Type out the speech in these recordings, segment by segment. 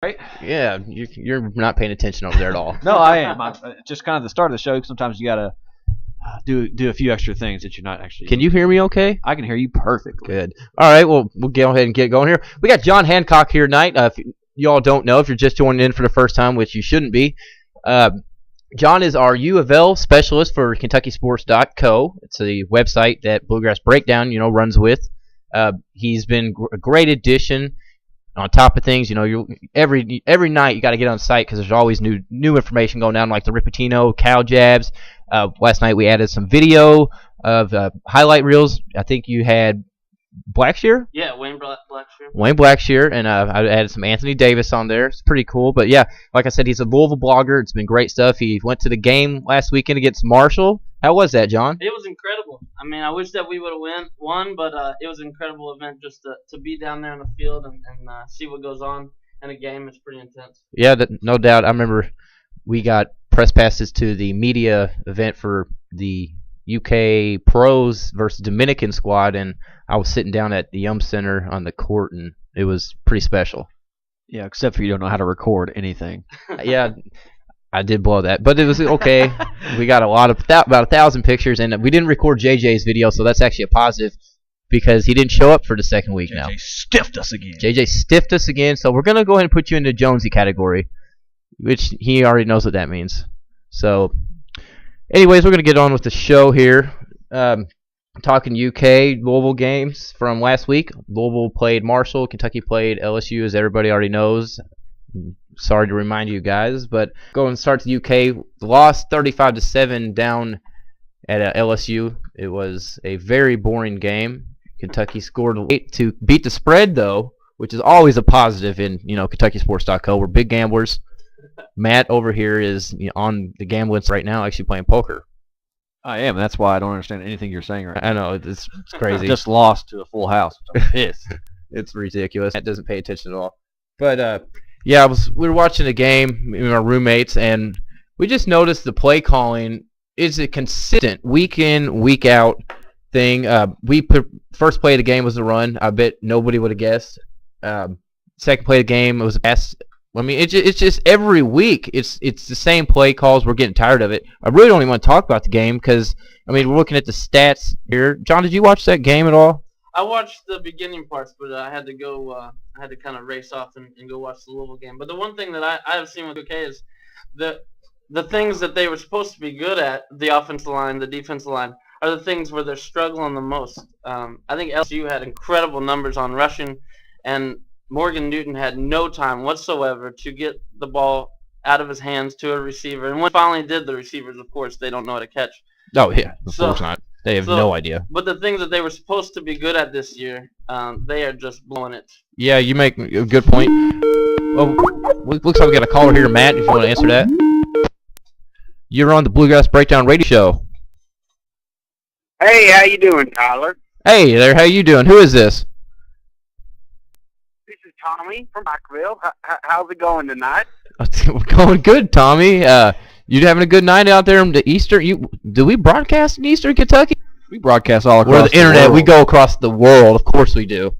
Right? Yeah, you're not paying attention over there at all. No, I am. Just kind of the start of the show. Sometimes you gotta do a few extra things that you're not actually. Can you hear me okay? I can hear you perfectly. Good. All right, well, we'll go ahead and get going here. We got John Hancock here tonight. If you all don't know, if you're just joining in for the first time, which you shouldn't be, John is our UofL specialist for KentuckySports.co. It's a website that Bluegrass Breakdown, runs with. He's been a great addition. On top of things, every night you got to get on site because there's always new information going down, like the Ripatino, cow jabs. Last night we added some video of highlight reels. I think you had Blackshear? Yeah, Wayne Blackshear. Wayne Blackshear, and I added some Anthony Davis on there. It's pretty cool. But yeah, like I said, he's a Louisville blogger. It's been great stuff. He went to the game last weekend against Marshall. How was that, John? It was incredible. I mean, I wish that we would have won, but it was an incredible event just to be down there in the field and see what goes on in a game. It's pretty intense. Yeah, no doubt. I remember we got press passes to the media event for the UK Pros versus Dominican squad, and I was sitting down at the Yum Center on the court, and it was pretty special. Yeah, except for you don't know how to record anything. Yeah, I did blow that, but it was okay. We got about 1,000 pictures, and we didn't record JJ's video, so that's actually a positive because he didn't show up for the second week now. JJ stiffed us again. JJ stiffed us again, so we're going to go ahead and put you in the Jonesy category, which he already knows what that means. So, anyways, we're going to get on with the show here. Talking UK Louisville games from last week. Louisville played Marshall. Kentucky played LSU, as everybody already knows. Sorry to remind you guys, but go and start the UK. Lost 35-7 down at LSU. It was a very boring game. Kentucky scored late to beat the spread, though, which is always a positive in KentuckySports.co. We're big gamblers. Matt over here is on the gambling right now, actually playing poker. I am. That's why I don't understand anything you're saying right now. I know it's crazy. Just lost to a full house. I'm pissed. It's ridiculous. Matt doesn't pay attention at all. But yeah, we were watching the game with our roommates, and we just noticed the play calling is a consistent week in, week out thing. First play of the game was the run. I bet nobody would have guessed. Second play of the game was a pass. I mean, it's just every week it's the same play calls. We're getting tired of it. I really don't even want to talk about the game because, I mean, we're looking at the stats here. John, did you watch that game at all? I watched the beginning parts, but I had to go. I had to kind of race off and go watch the Louisville game. But the one thing that I have seen with UK is the things that they were supposed to be good at, the offensive line, the defensive line, are the things where they're struggling the most. I think LSU had incredible numbers on rushing, and Morgan Newton had no time whatsoever to get the ball out of his hands to a receiver. And when he finally did, the receivers, of course, they don't know how to catch. Oh, yeah, of course not. They have no idea. But the things that they were supposed to be good at this year, they are just blowing it. Yeah, you make a good point. Well, looks like we got a caller here, Matt, if you want to answer that. You're on the Bluegrass Breakdown radio show. Hey, how you doing, Tyler? Hey there, how you doing? Who is this? This is Tommy from Rockville. How's it going tonight? We're going good, Tommy. You having a good night out there in the Eastern? Do we broadcast in Eastern Kentucky? We broadcast all across the internet. We go across the world. Of course we do.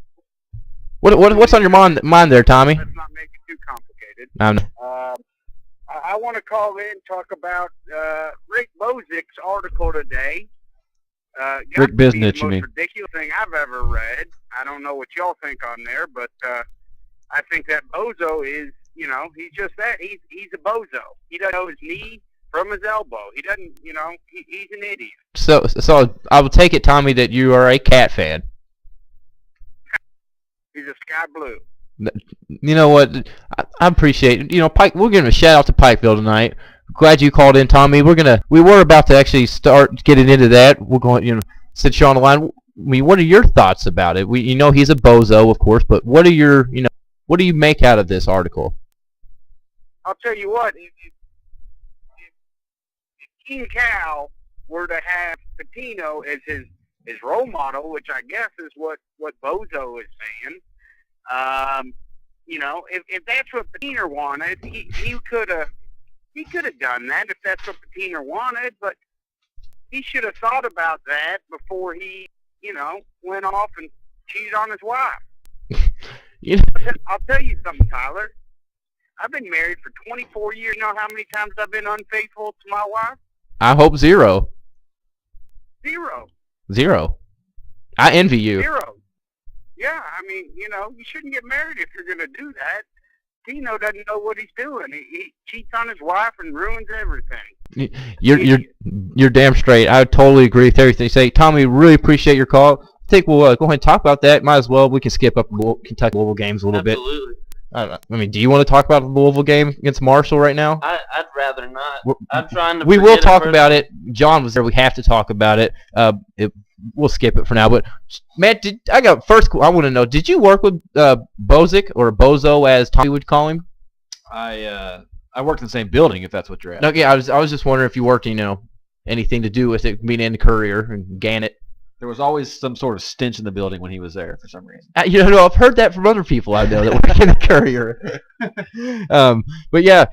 What's on your mind there, Tommy? Let's not make it too complicated. I want to call in and talk about Rick Bozick's article today. Rick Biznich, you mean? The most ridiculous thing I've ever read. I don't know what y'all think on there, but I think that bozo is, he's just that. He's a bozo. He doesn't know his knee from his elbow. He doesn't, he's an idiot. So I will take it, Tommy, that you are a Cat fan. He's a sky blue. You know what? I appreciate it. Pike. We're giving a shout out to Pikeville tonight. Glad you called in, Tommy. We were about to actually start getting into that. We're going, since you're on the line. I mean, what are your thoughts about it? He's a bozo, of course, but what do you make out of this article? I'll tell you what. If King Cal were to have Patino as his role model, which I guess is what bozo is saying. If that's what Patino wanted, he could have done that if that's what Patino wanted, but he should have thought about that before he, went off and cheated on his wife. I'll tell you something, Tyler. I've been married for 24 years. You know how many times I've been unfaithful to my wife? I hope 0. 0. 0. I envy you. 0. Yeah, I mean, you shouldn't get married if you're going to do that. Tino doesn't know what he's doing. He cheats on his wife and ruins everything. You're damn straight. I totally agree with everything you say. Tommy, really appreciate your call. I think we'll go ahead and talk about that. Might as well. We can skip up Kentucky Louisville games a little Absolutely. bit. I mean, do you want to talk about the Louisville game against Marshall right now? I'd rather not. I'm trying to. We will talk about it. John was there. We have to talk about it. We'll skip it for now. But Matt, I want to know. Did you work with Bozic or Bozo, as Tommy would call him? I worked in the same building, if that's what you're asking. Okay, I was just wondering if you worked, anything to do with it, being in the Courier and Gannett. There was always some sort of stench in the building when he was there for some reason. I've heard that from other people I know that work in the Courier. But yeah,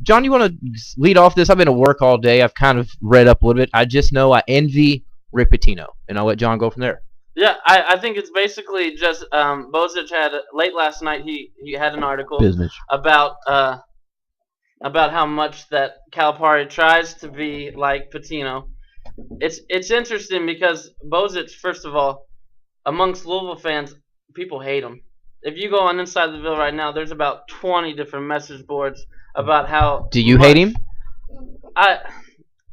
John, you want to lead off this? I've been at work all day. I've kind of read up a little bit. I just know I envy Rick Pitino, and I'll let John go from there. Yeah, I think it's basically just Bozic had late last night. He had an article about how much that Calipari tries to be like Pitino. It's interesting because Bozic, first of all, amongst Louisville fans, people hate him. If you go on Inside the Ville right now, there's about 20 different message boards about how. Do you hate him? I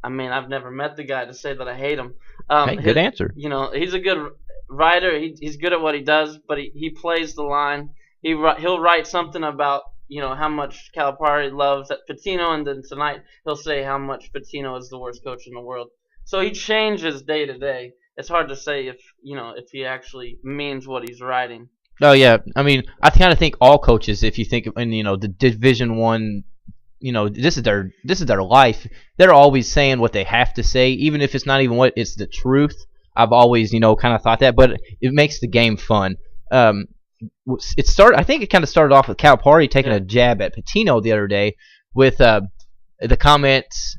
mean, I've never met the guy to say that I hate him. Good answer. He's a good writer. He's good at what he does, but he plays the line. He'll write something about how much Calipari loves Pitino, and then tonight he'll say how much Pitino is the worst coach in the world. So he changes day to day. It's hard to say if he actually means what he's writing. Oh yeah, I mean, I kind of think all coaches, if you think in the Division I, this is their life. They're always saying what they have to say, even if it's not even what it's the truth. I've always kind of thought that, but it makes the game fun. I think it kind of started off with Calipari taking a jab at Pitino the other day with the comments.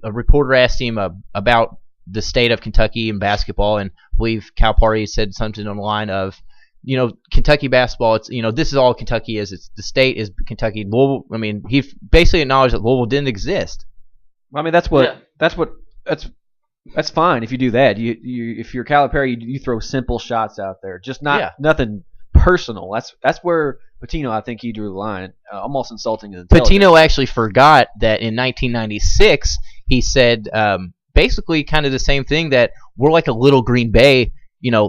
A reporter asked him about the state of Kentucky in basketball, and I believe Calipari said something on the line of, Kentucky basketball. It's this is all Kentucky is. It's the state is Kentucky. Louisville. I mean, he basically acknowledged that Louisville didn't exist. I mean, that's fine if you do that. If you're Calipari, you throw simple shots out there, just nothing personal. That's where Pitino, I think he drew the line, almost insulting his intelligence. Pitino actually forgot that in 1996 he said basically kind of the same thing, that we're like a little Green Bay.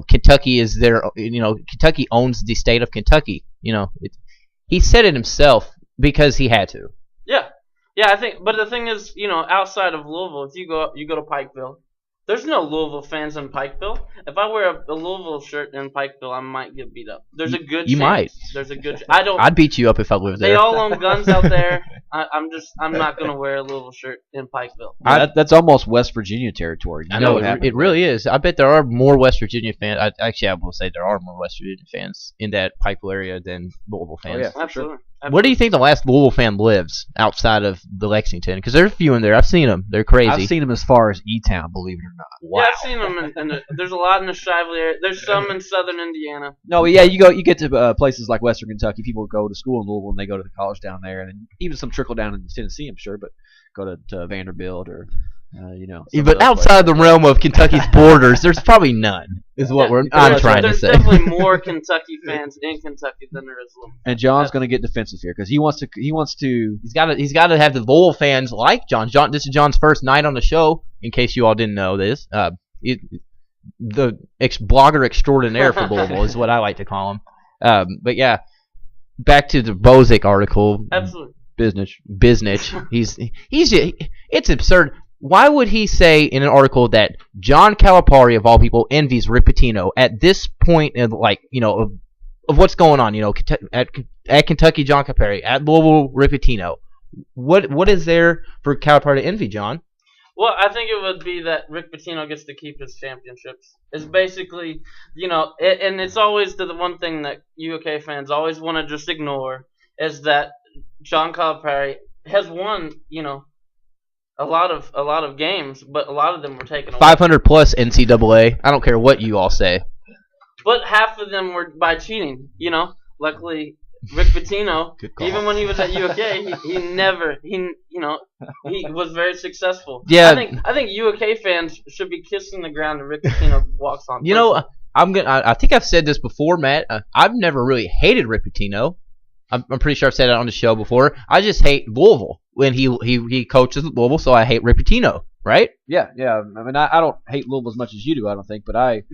Kentucky is there. Kentucky owns the state of Kentucky. He said it himself because he had to. Yeah, I think. But the thing is, outside of Louisville, if you go to Pikeville, there's no Louisville fans in Pikeville. If I wear a Louisville shirt in Pikeville, I might get beat up. There's a good chance. You might. There's a good I don't. I'd beat you up if I lived there. They all own guns out there. I'm not going to wear a Louisville shirt in Pikeville. That's almost West Virginia territory. I know it really is. I bet there are more West Virginia fans. I will say there are more West Virginia fans in that Pikeville area than Louisville fans. Oh, yeah, Absolutely. Sure. Where do you think the last Louisville fan lives outside of the Lexington? Because there's a few in there. I've seen them. They're crazy. I've seen them as far as E-Town, believe it or not. Wow. Yeah, I've seen them. There's a lot in the Shively area. There's some in southern Indiana. No, yeah, you get to places like Western Kentucky. People go to school in Louisville and they go to the college down there, and then even some trickle down in Tennessee, I'm sure, but go to Vanderbilt or But outside the realm of Kentucky's borders, there's probably none. Is what I'm trying to say. There's definitely more Kentucky fans in Kentucky than there is Louisville. And John's going to get defensive here because he wants to. He's got to have the Louisville fans like John. This is John's first night on the show. In case you all didn't know this, the blogger extraordinaire for Louisville is what I like to call him. But yeah, back to the Bozic article. Absolutely. Business. It's absurd. Why would he say in an article that John Calipari, of all people, envies Rick Pitino at this point of what's going on? At Kentucky, John Calipari, at Louisville, Rick Pitino. What is there for Calipari to envy, John? Well, I think it would be that Rick Pitino gets to keep his championships. It's basically, and it's always the one thing that UK fans always want to just ignore is that John Calipari has won, a lot of games, but a lot of them were taken away. 500 plus NCAA. I don't care what you all say. But half of them were by cheating. Luckily, Rick Pitino, even when he was at UK, he was very successful. Yeah. I think UK fans should be kissing the ground that Rick Pitino walks on. I think I've said this before, Matt. I've never really hated Rick Pitino. I'm pretty sure I've said it on the show before. I just hate Louisville when he coaches Louisville, so I hate Rick Pitino. Right? Yeah. I mean, I don't hate Louisville as much as you do. I don't think, but I.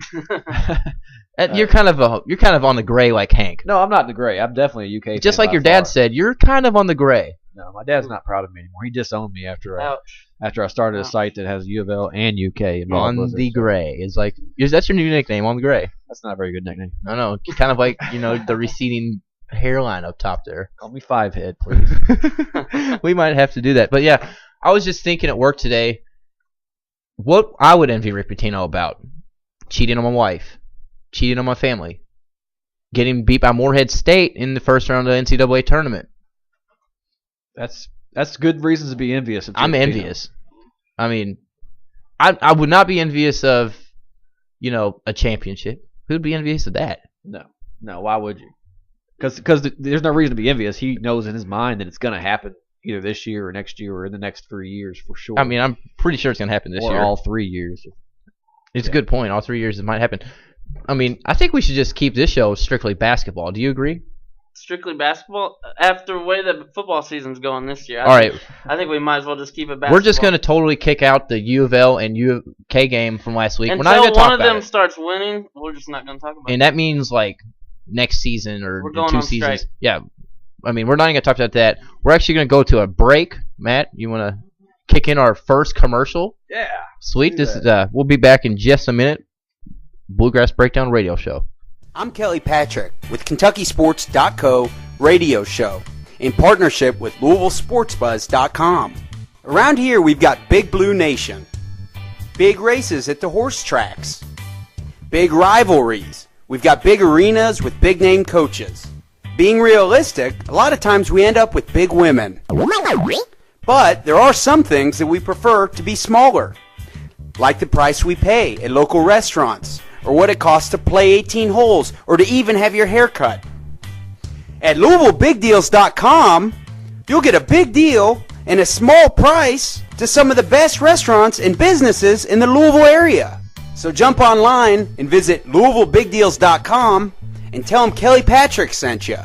You're kind of on the gray like Hank. No, I'm not in the gray. I'm definitely a UK fan. Just like your dad said, you're kind of on the gray. No, my dad's not proud of me anymore. He disowned me after I started a site that has UofL and UK involved. On the gray is like that's your new nickname, on the gray. That's not a very good nickname. No, kind of like the receding hairline up top there. Call me Five Head, please. We might have to do that, but yeah, I was just thinking at work today. What I would envy Rick Pitino about: cheating on my wife, cheating on my family, getting beat by Morehead State in the first round of the NCAA tournament. That's good reasons to be envious of. I'm envious. I mean, I would not be envious of, a championship. Who'd be envious of that? No. Why would you? Because there's no reason to be envious. He knows in his mind that it's going to happen. Either this year or next year or in the next 3 years for sure. I mean, I'm pretty sure it's going to happen this year. Or all 3 years. It's a good point. All 3 years it might happen. I mean, I think we should just keep this show strictly basketball. Do you agree? Strictly basketball? After the way the football season's going this year, I think we might as well just keep it basketball. We're just going to totally kick out the U of L and UK game from last week. Until we're not going to talk one of them about starts winning, we're just not going to talk about it. And that means, next season or we're going 2 on seasons. strike. Yeah. I mean, we're not even going to talk about that. We're actually going to go to a break. Matt, you want to kick in our first commercial? Yeah. Sweet. We'll be back in just a minute. Bluegrass Breakdown Radio Show. I'm Kelly Patrick with KentuckySports.co radio show in partnership with LouisvilleSportsBuzz.com. Around here, we've got Big Blue Nation, big races at the horse tracks, big rivalries. We've got big arenas with big-name coaches. Being realistic, a lot of times we end up with big women. But there are some things that we prefer to be smaller, like the price we pay at local restaurants, or what it costs to play 18 holes, or to even have your hair cut. At LouisvilleBigDeals.com, you'll get a big deal and a small price to some of the best restaurants and businesses in the Louisville area. So jump online and visit LouisvilleBigDeals.com and tell them Kelly Patrick sent you.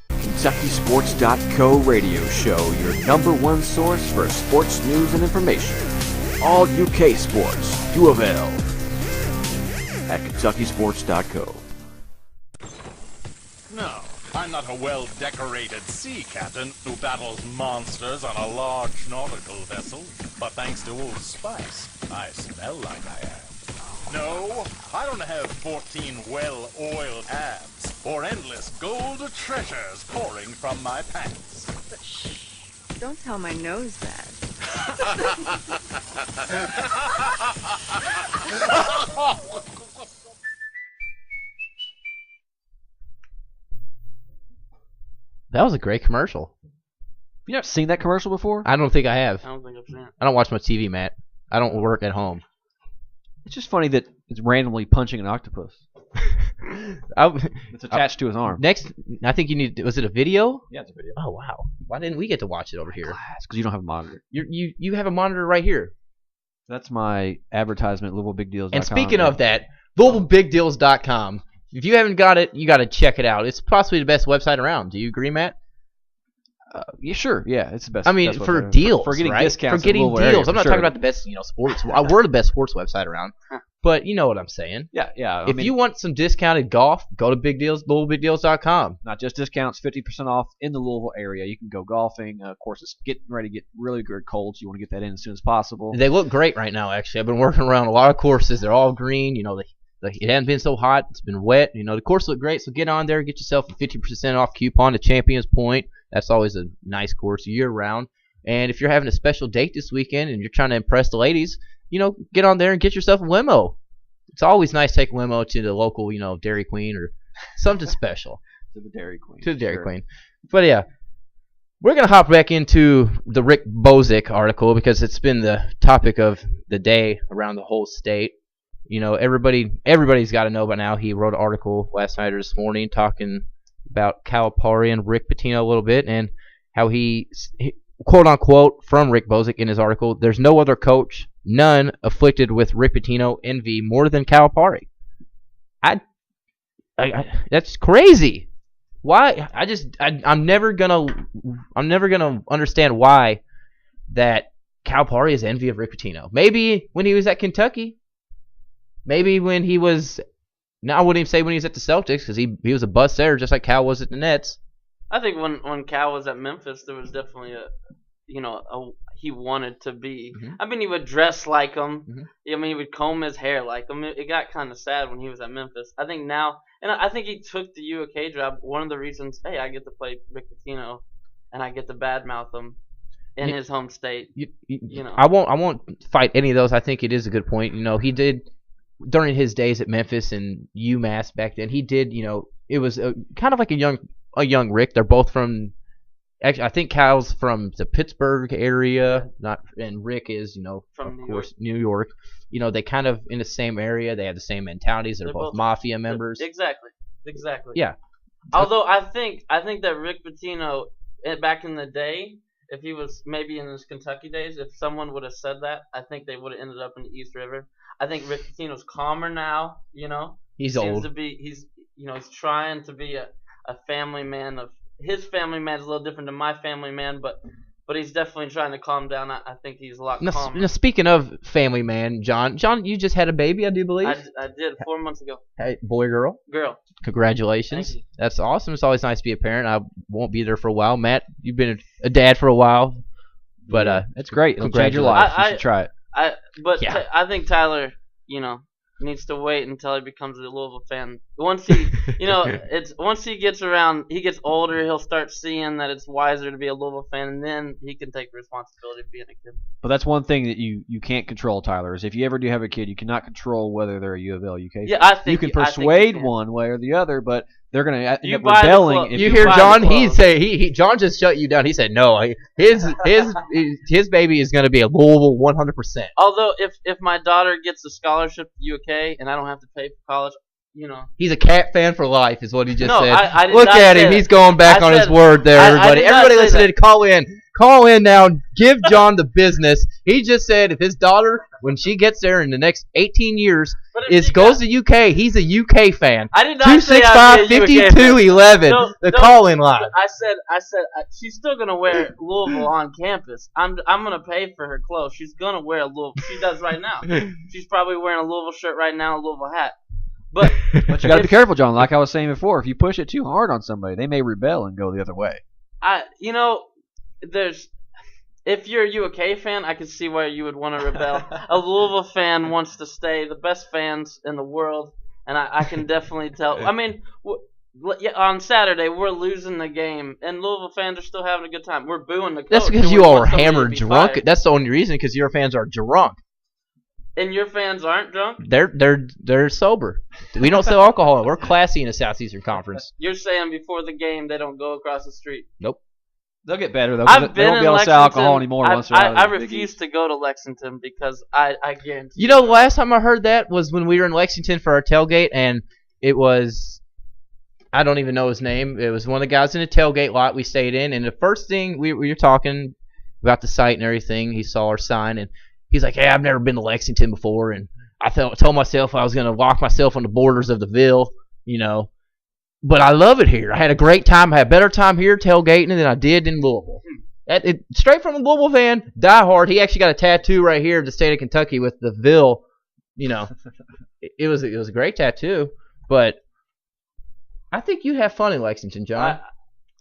KentuckySports.co radio show, your #1 source for sports news and information. All UK sports, UofL, at KentuckySports.co. No, I'm not a well-decorated sea captain who battles monsters on a large nautical vessel, but thanks to Old Spice, I smell like I am. No, I don't have 14 well-oiled abs or endless gold treasures pouring from my pants. Shh, don't tell my nose that. That was a great commercial. You never seen that commercial before? I don't think I have. I don't think I've seen it. I don't watch my TV, Matt. I don't work at home. It's just funny that it's randomly punching an octopus. It's attached to his arm. Next, I think you need. Was it a video? Yeah, it's a video. Oh wow! Why didn't we get to watch it over here? Because you don't have a monitor. You have a monitor right here. That's my advertisement, LouisvilleBigDeals.com. And speaking of that, LouisvilleBigDeals.com. If you haven't got it, you got to check it out. It's possibly the best website around. Do you agree, Matt? Yeah, sure. Yeah, it's the best. I mean, best for website. deals, for getting right? discounts. For getting in the deals. area, I'm not sure. talking about the best, sports. We're the best sports website around. But you know what I'm saying. Yeah. If you want some discounted golf, go to Big Deals, LouisvilleBigDeals.com. Not just discounts, 50% off in the Louisville area. You can go golfing. Of course, it's getting ready to get really good cold, so you want to get that in as soon as possible. They look great right now, actually. I've been working around a lot of courses. They're all green. It hasn't been so hot. It's been wet. The course look great, so get on there. Get yourself a 50% off coupon to Champions Point. That's always a nice course year-round. And if you're having a special date this weekend and you're trying to impress the ladies, get on there and get yourself a limo. It's always nice to take a limo to the local, Dairy Queen or something special. To the Dairy Queen. To the Dairy Queen. But yeah, we're going to hop back into the Rick Bozick article because it's been the topic of the day around the whole state. Everybody's got to know by now. He wrote an article last night or this morning talking, about Calipari and Rick Pitino a little bit, and how he quote unquote from Rick Bozick in his article, there's no other coach, none afflicted with Rick Pitino envy more than Calipari. I that's crazy. Why? I'm never gonna understand why that Calipari is envy of Rick Pitino. Maybe when he was at Kentucky. Maybe when he was. Now I wouldn't even say when he was at the Celtics because he was a bust there, just like Cal was at the Nets. I think when Cal was at Memphis, there was definitely he wanted to be. Mm-hmm. I mean, he would dress like him. Mm-hmm. I mean, he would comb his hair like him. It got kind of sad when he was at Memphis. I think now, and I think he took the UOK job. One of the reasons, hey, I get to play Rick Pitino, and I get to badmouth him in his home state. You know, I won't fight any of those. I think it is a good point. He did during his days at Memphis and UMass back then. He did. It was kind of like a young Rick. They're both from. Actually, I think Cal's from the Pittsburgh area, and Rick is, from of course, New York. They kind of in the same area. They have the same mentalities. They're both mafia members. Exactly. Yeah. Although I think that Rick Pitino back in the day, if he was maybe in his Kentucky days, if someone would have said that, I think they would have ended up in the East River. I think Rick Pitino's calmer now. He's old. He's trying to be a family man of. His family man is a little different than my family man, but he's definitely trying to calm down. I think he's a lot calmer. Now, speaking of family man, John, you just had a baby, I do believe. I did 4 months ago. Hey, boy or girl? Girl. Congratulations. Thank you. That's awesome. It's always nice to be a parent. I won't be there for a while. Matt, you've been a dad for a while, but it's great. It'll change your life. You should try it. I think Tyler, needs to wait until he becomes a Louisville fan. Once he, once he gets around, he gets older, he'll start seeing that it's wiser to be a Louisville fan, and then he can take responsibility of being a kid. But that's one thing that you can't control, Tyler, is if you ever do have a kid, you cannot control whether they're a U of L UK fan. Yeah, I think you can persuade one way or the other, but they're going to end up rebelling. If you hear John, John just shut you down. He said no. His baby is going to be a Louisville 100%. Although if my daughter gets a scholarship to UK and I don't have to pay for college, He's a Cat fan for life, is what he just said. I did Look not at say him. that. He's going back on his word there, everybody. Everybody listening, call in. Call in now. Give John the business. He just said if his daughter, when she gets there in the next 18 years, goes to UK, he's a UK fan. I did not say I'd be a UK fan. 265-5211. The call-in line. I said she's still gonna wear Louisville on campus. I'm gonna pay for her clothes. She's gonna wear a Louisville. She does right now. She's probably wearing a Louisville shirt right now, a Louisville hat. But you got to be careful, John. Like I was saying before, if you push it too hard on somebody, they may rebel and go the other way. If you're a UK fan, I can see why you would want to rebel. A Louisville fan wants to stay, the best fans in the world, and I can definitely tell. I mean, on Saturday we're losing the game, and Louisville fans are still having a good time. We're booing the coach. That's because you all are hammered drunk. Fired. That's the only reason, because your fans are drunk. And your fans aren't drunk? They're sober. We don't sell alcohol. We're classy in the Southeastern Conference. You're saying before the game they don't go across the street? Nope. They'll get better though. They won't be able to sell alcohol anymore. I refuse to go to Lexington because I guarantee. The last time I heard that was when we were in Lexington for our tailgate, and it was, I don't even know his name. It was one of the guys in the tailgate lot we stayed in, and the first thing we were talking about the site and everything, he saw our sign, and he's like, "Hey, I've never been to Lexington before," and I told myself I was going to walk myself on the borders of the Ville, But I love it here. I had a great time. I had a better time here tailgating than I did in Louisville. Straight from a Louisville fan, die hard. He actually got a tattoo right here of the state of Kentucky with the Ville. It was a great tattoo. But I think you'd have fun in Lexington, John.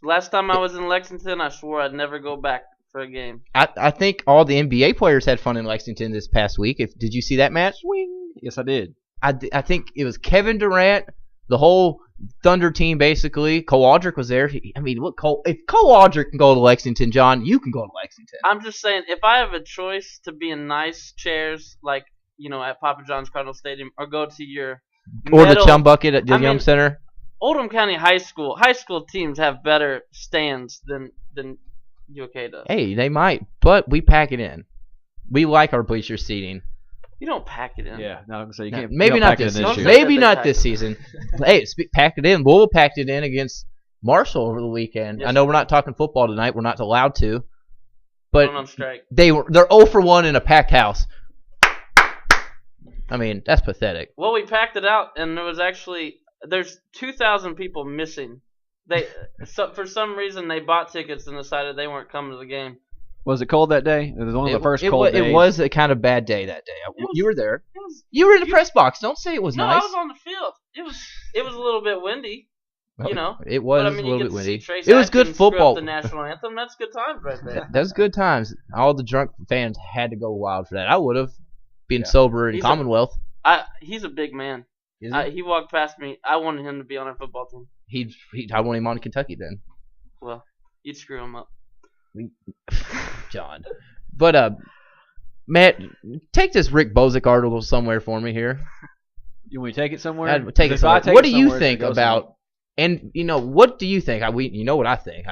Last time I was in Lexington, I swore I'd never go back for a game. I think all the NBA players had fun in Lexington this past week. Did you see that match? Swing. Yes, I did. I think it was Kevin Durant, the whole Thunder team basically. Cole Aldrich was there. If Cole Aldrich can go to Lexington, John, you can go to Lexington. I'm just saying, if I have a choice to be in nice chairs like at Papa John's Cardinal Stadium, or go to your the Chum Bucket at the Yum Center. Oldham County High School teams have better stands than UK does. Hey, they might, but we pack it in. We like our bleacher seating. You don't pack it in. Yeah, no, so you can't. Maybe not this season. Maybe not this season. Hey, pack it in. Louisville packed it in against Marshall over the weekend. Yes, I know we're not talking football tonight. We're not allowed to. But Going on strike. they're 0 for 1 in a packed house. I mean, that's pathetic. Well, we packed it out, and there's 2,000 people missing. For some reason, they bought tickets and decided they weren't coming to the game. Was it cold that day? It was one of the first cold days. It was a kind of bad day that day. You were there. You were in the press box. Don't say it was nice. No, I was on the field. It was a little bit windy. It was but, a little bit windy. Trace it was good Atkins football. The national anthem. That's good times right there. That's good times. All the drunk fans had to go wild for that. I would have been sober in Commonwealth. He's a big man. He walked past me. I wanted him to be on our football team. I want him on Kentucky then. Well, you'd screw him up. John. But, Matt, take this Rick Bozick article somewhere for me here. You want me to take it somewhere? I'd take it somewhere. What do you think about... And, what do you think? You know what I think.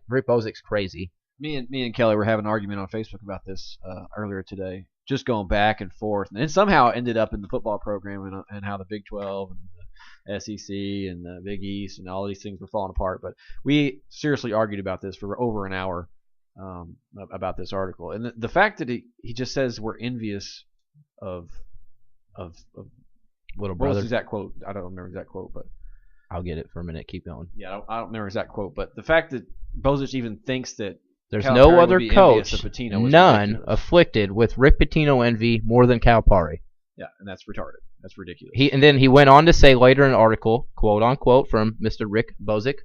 Rick Bozick's crazy. Me and Kelly were having an argument on Facebook about this earlier today. Just going back and forth. And somehow it ended up in the football program and how the Big 12 and the SEC and the Big East and all these things were falling apart. But we seriously argued about this for over an hour about this article. And the fact that he just says we're envious of Little what brother. was the exact quote? I don't remember the exact quote, but I'll get it for a minute. Keep going. Yeah, I don't remember the exact quote. But the fact that Bozic even thinks that there's Calipari no other coach, none ridiculous. Afflicted with Rick Pitino envy more than Calipari. Yeah, and that's retarded. That's ridiculous. And then he went on to say later in an article, quote unquote, from Mr. Rick Bozic,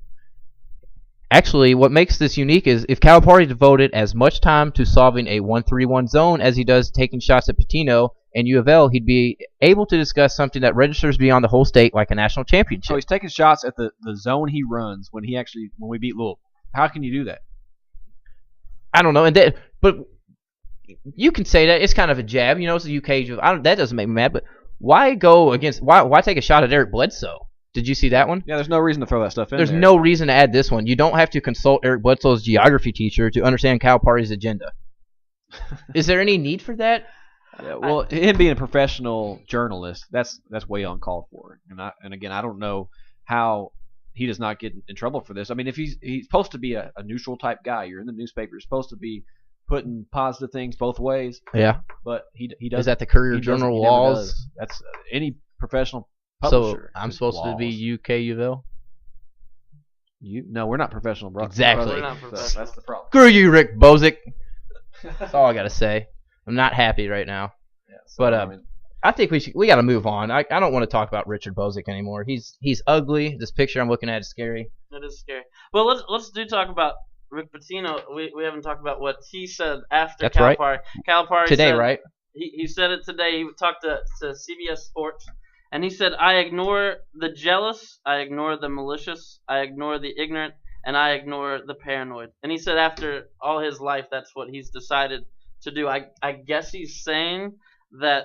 actually, what makes this unique is if Calipari devoted as much time to solving a 1-3-1 zone as he does taking shots at Pitino and UofL, he'd be able to discuss something that registers beyond the whole state like a national championship. So he's taking shots at the zone he runs when we beat Louisville. How can you do that? I don't know, but you can say that it's kind of a jab. It's the UK. That doesn't make me mad. But why go against? Why take a shot at Eric Bledsoe? Did you see that one? Yeah, there's no reason to throw that stuff in. There's no reason to add this one. You don't have to consult Eric Bledsoe's geography teacher to understand Calipari's agenda. Is there any need for that? Yeah, well, him being a professional journalist, that's way uncalled for. And again, I don't know how he does not get in trouble for this. I mean, if he's supposed to be a neutral type guy, you're in the newspaper, you're supposed to be putting positive things both ways. Yeah. But he doesn't. Is that the Courier Journal laws? That's any professional publisher. So I'm supposed to be UK UofL? No, we're not professional broadcasters. Exactly. We're not professional. That's the problem. Screw you, Rick Bozic. That's all I got to say. I'm not happy right now. Yeah, so, but I think we got to move on. I don't want to talk about Richard Bozic anymore. He's ugly. This picture I'm looking at is scary. It is scary. Well, let's talk about Rick Pitino. We haven't talked about what he said after That's Calipari. Right. Calipari today, said, right? He said it today. He talked to CBS Sports, and he said, "I ignore the jealous, I ignore the malicious, I ignore the ignorant, and I ignore the paranoid." And he said after all his life, that's what he's decided to do. I guess he's saying that,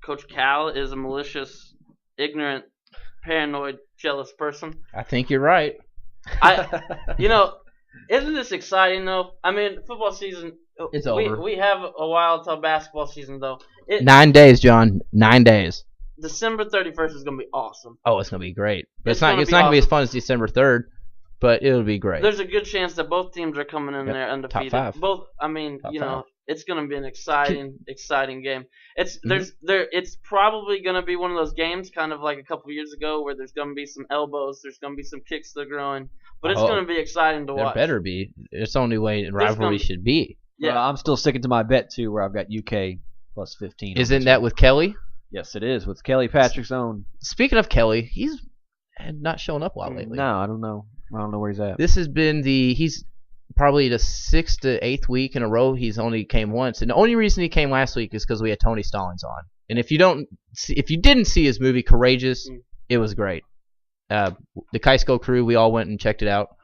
Coach Cal is a malicious, ignorant, paranoid, jealous person. I think you're right. Isn't this exciting though? I mean, football season. It's over. We have a while till basketball season though. 9 days, John. 9 days. December 31st is gonna be awesome. Oh, it's gonna be great. But It's it's not gonna gonna be as awesome. fun as December 3rd, but it'll be great. There's a good chance that both teams are coming in there undefeated. Top 5. Both. I mean, Top 5. it's gonna be an exciting game. It's probably gonna be one of those games, kind of like a couple years ago, where there's gonna be some elbows, there's gonna be some kicks to the groin, but it's gonna be exciting to There watch. better be. It's the only way rivalry should be. Yeah, I'm still sticking to my bet too, where I've got UK plus 15. Isn't that with Kelly? Yes, it is with Kelly Patrick's own. Speaking of Kelly, he's not showing up a lot lately. No, I don't know. I don't know where he's at. This has been he's probably the 6th to 8th week in a row he's only came once, and the only reason he came last week is because we had Tony Stallings on. And if you didn't see his movie Courageous, it was great. The KentuckySports crew, we all went and checked it out.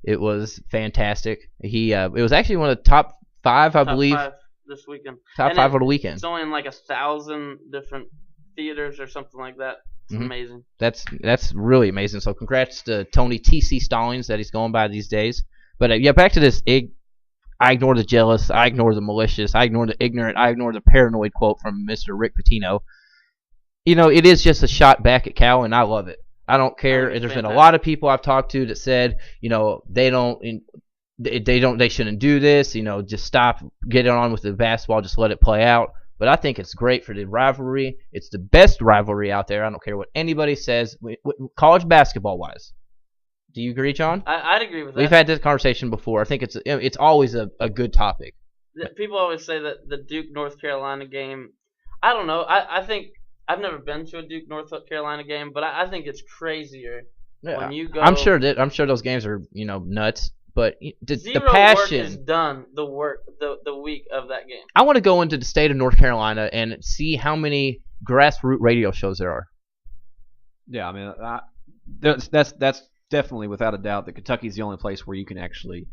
It was fantastic. It was actually one of the top 5, I believe. Top 5 this weekend. Top 5 of the weekend. It's only in like 1,000 different theaters or something like that. It's amazing. That's really amazing. So congrats to Tony T.C. Stallings that he's going by these days. But back to this. I ignore the jealous. I ignore the malicious. I ignore the ignorant. I ignore the paranoid quote from Mr. Rick Pitino. It is just a shot back at Cal, and I love it. I don't care. think it's There's been a fantastic. lot of people I've talked to that said, they shouldn't do this. Just stop, get on with the basketball, just let it play out. But I think it's great for the rivalry. It's the best rivalry out there. I don't care what anybody says, college basketball wise. Do you agree, John? I'd agree with that. We've had this conversation before. I think it's always a good topic. People always say that the Duke North Carolina game. I don't know. I think I've never been to a Duke North Carolina game, but I think it's crazier when you go. I'm sure those games are nuts, but the Zero passion. work is done. The week of that game. I want to go into the state of North Carolina and see how many grassroots radio shows there are. Yeah, I mean, that's definitely without a doubt that Kentucky's the only place where you can actually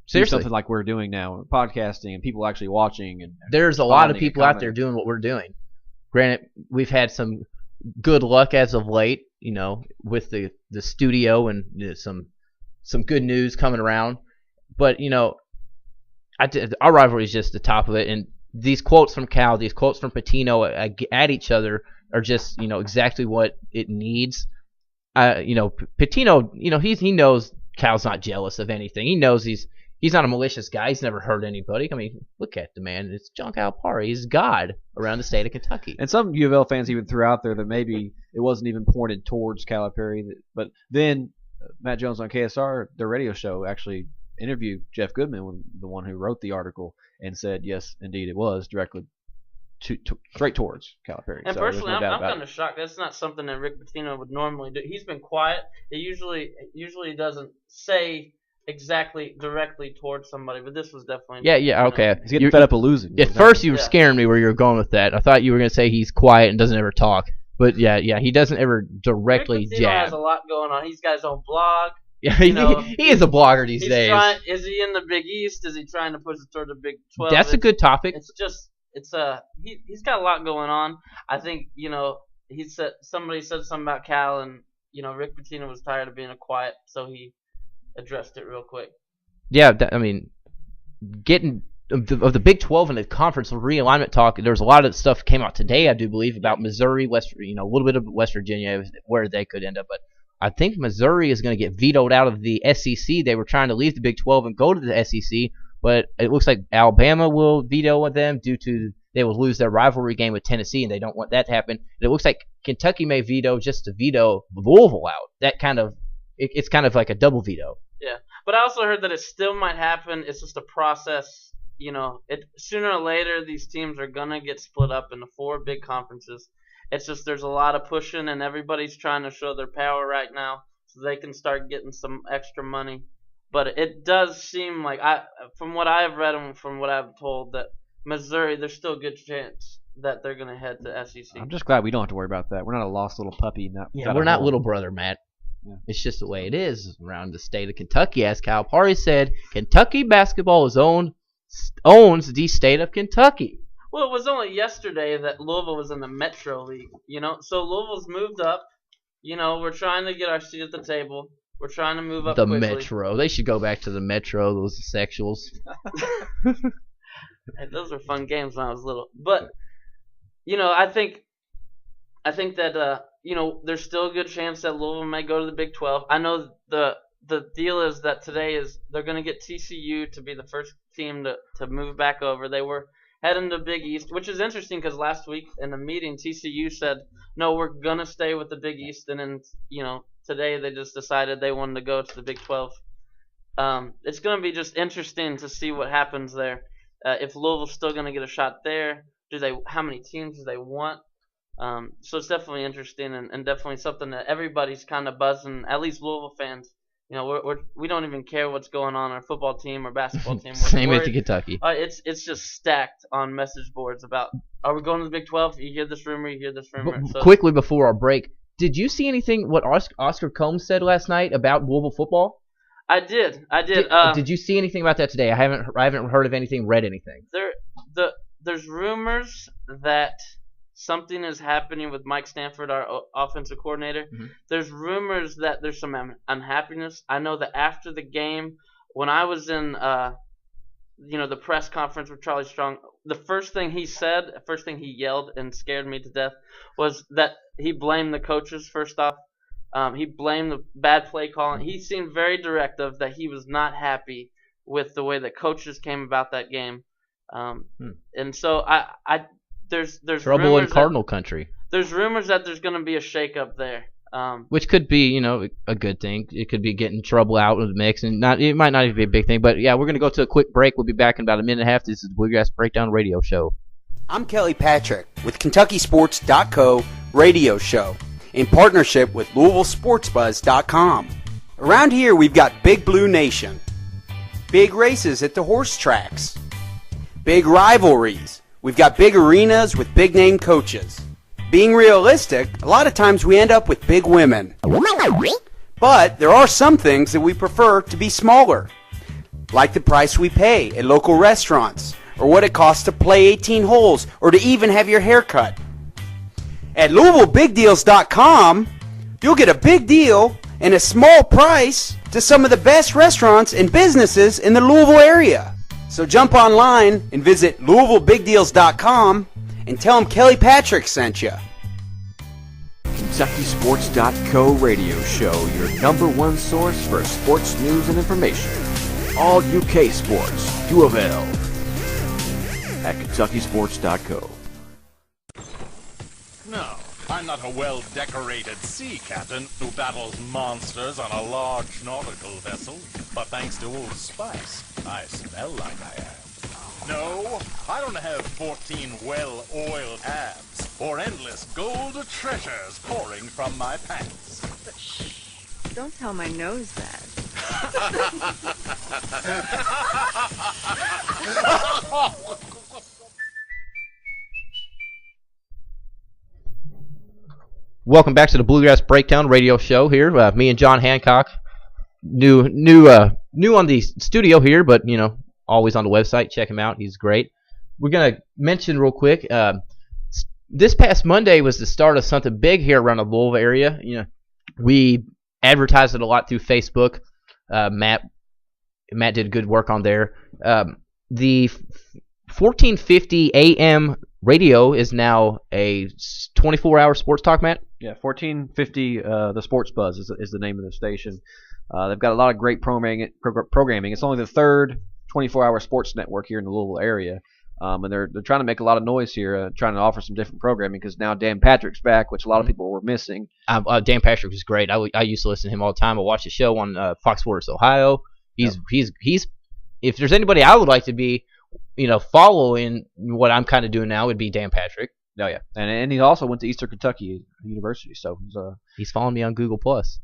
do something like we're doing now, podcasting and people actually watching. And there's a lot of people out there doing what we're doing. Granted, we've had some good luck as of late, with the studio and some good news coming around. But our rivalry is just the top of it, and these quotes from Cal, these quotes from Pitino at each other are just exactly what it needs. Pitino, he knows Cal's not jealous of anything. He knows he's not a malicious guy. He's never hurt anybody. I mean, look at the man. It's John Calipari. He's God around the state of Kentucky. And some UofL fans even threw out there that maybe it wasn't even pointed towards Calipari. But then Matt Jones on KSR, their radio show, actually interviewed Jeff Goodman, the one who wrote the article, and said, yes, indeed, it was directly straight towards Calipari. And so personally, no I'm kind of shocked. That's not something that Rick Pitino would normally do. He's been quiet. He usually doesn't say exactly directly towards somebody, but this was definitely. Yeah, okay. He's getting fed up of losing. At first, you were scaring me where you were going with that. I thought you were going to say he's quiet and doesn't ever talk. But yeah, he doesn't ever directly Rick Pitino jab. has a lot going on. He's got his own blog. Yeah, he is a blogger these days. Is he in the Big East? Is he trying to push it toward the Big 12? That's a good topic. He's got a lot going on. I think somebody said something about Cal, and Rick Pitino was tired of being quiet, so he addressed it real quick. Yeah, getting of the Big 12 and the conference realignment talk. There's a lot of stuff came out today, I do believe, about Missouri, a little bit of West Virginia, where they could end up, but I think Missouri is going to get vetoed out of the SEC. They were trying to leave the Big 12 and go to the SEC, but it looks like Alabama will veto them due to they will lose their rivalry game with Tennessee, and they don't want that to happen. And it looks like Kentucky may veto just to veto Louisville out. It's kind of like a double veto. Yeah, but I also heard that it still might happen. It's just a process. Sooner or later, these teams are going to get split up into 4 big conferences. It's just there's a lot of pushing, and everybody's trying to show their power right now so they can start getting some extra money. But it does seem like, from what I've read and from what I've told, that Missouri, there's still a good chance that they're going to head to SEC. I'm just glad we don't have to worry about that. We're not a lost little puppy. We're not little brother, Matt. Yeah. It's just the way it is around the state of Kentucky. As Calipari said, Kentucky basketball owns the state of Kentucky. Well, it was only yesterday that Louisville was in the Metro League, So Louisville's moved up. We're trying to get our seat at the table. We're trying to move up quickly. Metro. They should go back to the Metro, those sexuals. Hey, those were fun games when I was little. But, I think that, there's still a good chance that Louisville may go to the Big 12. I know the deal is that today is they're going to get TCU to be the first team to move back over. They were heading to Big East, which is interesting because last week in the meeting, TCU said, no, we're going to stay with the Big East. And then, today they just decided they wanted to go to the Big 12. It's going to be just interesting to see what happens there. If Louisville's still going to get a shot there, how many teams do they want? So it's definitely interesting and definitely something that everybody's kind of buzzing, at least Louisville fans. We don't even care what's going on our football team or basketball team. Same with Kentucky. It's just stacked on message boards about, are we going to the Big 12? You hear this rumor, you hear this rumor. Quickly before our break, did you see anything what Oscar Combs said last night about Louisville football? I did. Did you see anything about that today? I haven't heard of anything, read anything. There's rumors that something is happening with Mike Stanford, our offensive coordinator. Mm-hmm. There's rumors that there's some unhappiness. I know that after the game, when I was in the press conference with Charlie Strong, the first thing he yelled and scared me to death was that he blamed the coaches first off. He blamed the bad play calling. He seemed very directive that he was not happy with the way that coaches came about that game. And so there's Trouble in rumors Cardinal country. there's rumors that there's going to be a shakeup there. Which could be, a good thing. It could be getting trouble out of the mix, and it might not even be a big thing. But yeah, we're gonna go to a quick break. We'll be back in about a minute and a half. This is the Bluegrass Breakdown Radio Show. I'm Kelly Patrick with KentuckySports.co radio show in partnership with LouisvilleSportsBuzz.com. Around here, we've got Big Blue Nation, big races at the horse tracks, big rivalries. We've got big arenas with big name coaches. Being realistic, a lot of times we end up with big women. But there are some things that we prefer to be smaller, like the price we pay at local restaurants, or what it costs to play 18 holes, or to even have your hair cut. At LouisvilleBigDeals.com, you'll get a big deal and a small price to some of the best restaurants and businesses in the Louisville area. So jump online and visit LouisvilleBigDeals.com and tell them Kelly Patrick sent you. KentuckySports.co radio show, your #1 source for sports news and information. All UK sports, UofL. At KentuckySports.co. No, I'm not a well-decorated sea captain who battles monsters on a large nautical vessel. But thanks to Old Spice, I smell like I am. No, I don't have 14 well-oiled abs or endless gold treasures pouring from my pants. Don't tell my nose that. Welcome back to the Bluegrass Breakdown Radio Show. Here, me and John Hancock, new on the studio here, but always on the website. Check him out; he's great. We're gonna mention real quick. This past Monday was the start of something big here around the Louisville area. We advertised it a lot through Facebook. Matt did good work on there. The 1450 AM radio is now a 24-hour sports talk, Matt. Yeah, 1450, the Sports Buzz is the name of the station. They've got a lot of great programming. It's only the third 24-hour sports network here in the Louisville area. And they're trying to make a lot of noise here, trying to offer some different programming because now Dan Patrick's back, which a lot of people were missing. Dan Patrick was great. I used to listen to him all the time. I watched the show on Fox Sports Ohio. He's if there's anybody I would like to be, following what I'm kind of doing now, would be Dan Patrick. Oh yeah, and he also went to Eastern Kentucky University, so he's following me on Google Plus.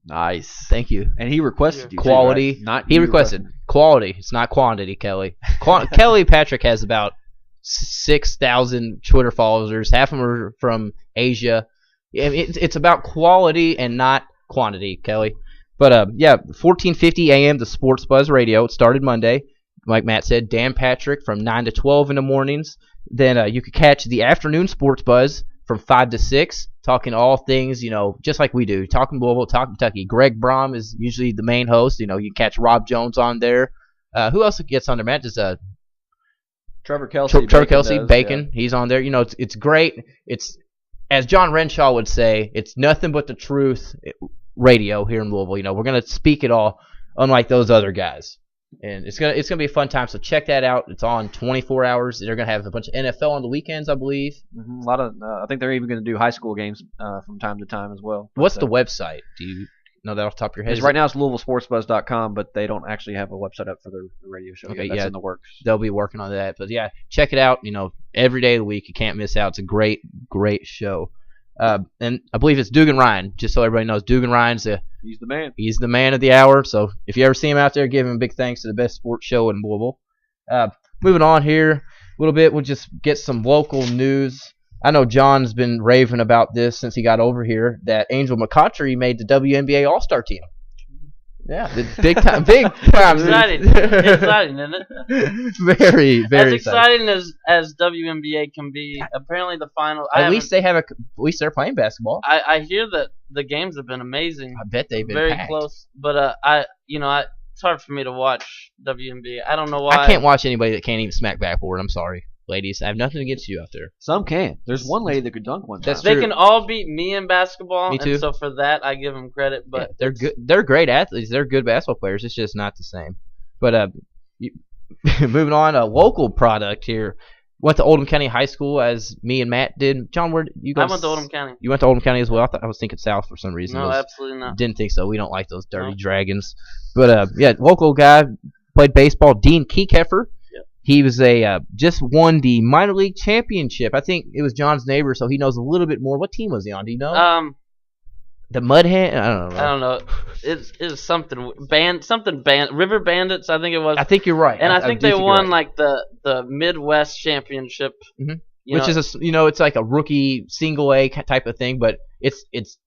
Nice, thank you. And he requested you quality. Too, right? He requested quality. It's not quantity, Kelly. Kelly Patrick has about 6,000 Twitter followers. Half of them are from Asia. It's about quality and not quantity, Kelly. But 1450 AM, the Sports Buzz Radio. It started Monday. Like Matt said, Dan Patrick from 9 to 12 in the mornings. Then you could catch the afternoon Sports Buzz from 5 to 6, talking all things, just like we do. Talking Louisville, talking Kentucky. Greg Brom is usually the main host. You can catch Rob Jones on there. Who else gets on there, Matt? Just Trevor Kelsey. Trevor Kelsey, Bacon. Yeah. He's on there. It's great. It's, as John Renshaw would say, it's nothing but the truth radio here in Louisville. We're going to speak it all, unlike those other guys. And it's gonna be a fun time. So check that out. It's on 24 hours. They're gonna have a bunch of NFL on the weekends, I believe. Mm-hmm. A lot of I think they're even gonna do high school games from time to time as well. What's the website? Do you know that off the top of your head? Right now it's LouisvilleSportsBuzz.com, but they don't actually have a website up for the radio show. Okay, That's in the works. They'll be working on that. But yeah, check it out. Every day of the week, you can't miss out. It's a great show. And I believe it's Dugan Ryan. Just so everybody knows, Dugan Ryan's he's the man. He's the man of the hour. So if you ever see him out there, give him a big thanks to the best sports show in Louisville. Moving on here a little bit, we'll just get some local news. I know John's been raving about this since he got over here, that Angel McCautry made the WNBA All-Star team. Yeah, big time. Exciting, isn't it? Very, very as exciting as WNBA can be. Apparently, the final. At least they're playing basketball. I hear that the games have been amazing. I bet they've been very packed. Close. But it's hard for me to watch WNBA. I don't know why. I can't watch anybody that can't even smack backboard. I'm sorry. ladies. I have nothing against you out there. Some can. There's one lady that could dunk one time. That's They true. can all beat me in basketball. Me too. And so for that, I give them credit. But Yeah, they're good. They're great athletes. They're good basketball players. It's just not the same. But moving on, a local product here. Went to Oldham County High School as me and Matt did. John, where you guys? I went to Oldham County. You went to Oldham County as well. I was thinking South for some reason. No, absolutely not. Didn't think so. We don't like those dirty dragons. But yeah, local guy played baseball. Dean Keekeffer. Yep. He was just won the minor league championship. I think it was John's neighbor, so he knows a little bit more. What team was he on? Do you know? The Mud Hen? I don't know. I don't know. It's something River Bandits, I think it was. I think you're right. And I think do they you're won right. like the Midwest Championship. Mm-hmm. Which is it's like a rookie single A type of thing, but it's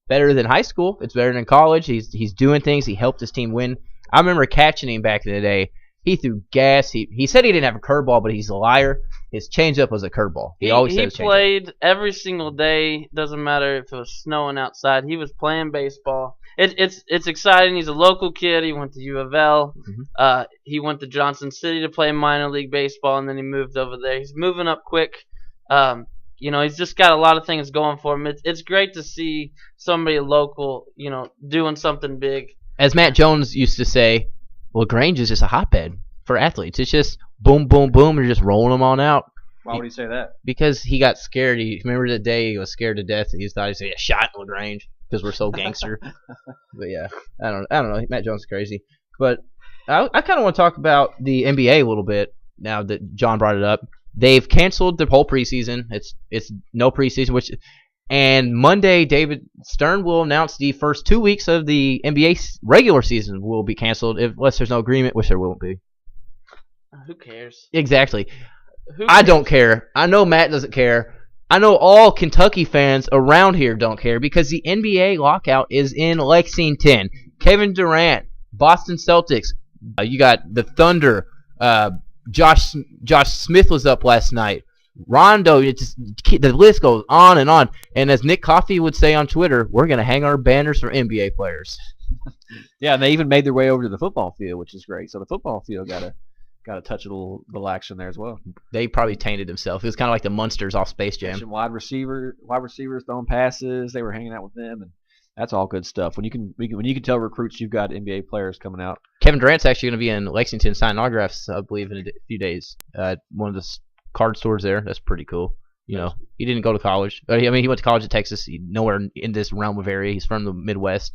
better than high school. It's better than college. He's doing things. He helped his team win. I remember catching him back in the day. He threw gas. He said he didn't have a curveball, but he's a liar. His changeup was a curveball. He always said he played every single day. Doesn't matter if it was snowing outside. He was playing baseball. It's exciting. He's a local kid. He went to UofL. Mm-hmm. He went to Johnson City to play minor league baseball, and then he moved over there. He's moving up quick. He's just got a lot of things going for him. It's great to see somebody local, doing something big. As Matt Jones used to say, LaGrange is just a hotbed for athletes. It's just boom, boom, boom, and you're just rolling them on out. Why would he say that? Because he got scared. Remember the day he was scared to death? He thought he'd say a shot in LaGrange because we're so gangster. But yeah, I don't know. Matt Jones is crazy. But I kind of want to talk about the NBA a little bit now that John brought it up. They've canceled the whole preseason. It's no preseason, and Monday David Stern will announce the first 2 weeks of the NBA regular season will be canceled unless there's no agreement, which there won't be. Who cares? Exactly. I don't care. I know Matt doesn't care. I know all Kentucky fans around here don't care because the NBA lockout is in Lexington. Kevin Durant, Boston Celtics. You got the Thunder. Josh Smith was up last night. Rondo, the list goes on and on. And as Nick Coffey would say on Twitter, we're going to hang our banners for NBA players. Yeah, and they even made their way over to the football field, which is great. So the football field got a touch of a little action there as well. They probably tainted themselves. It was kind of like the Munsters off Space Jam. Wide receivers throwing passes. They were hanging out with them, and that's all good stuff. When you can tell recruits you've got NBA players coming out. Kevin Durant's actually going to be in Lexington signing autographs, I believe, in a few days. One of the card stores there. That's pretty cool. He didn't go to college. He went to college at Texas. Nowhere in this realm of area. He's from the Midwest,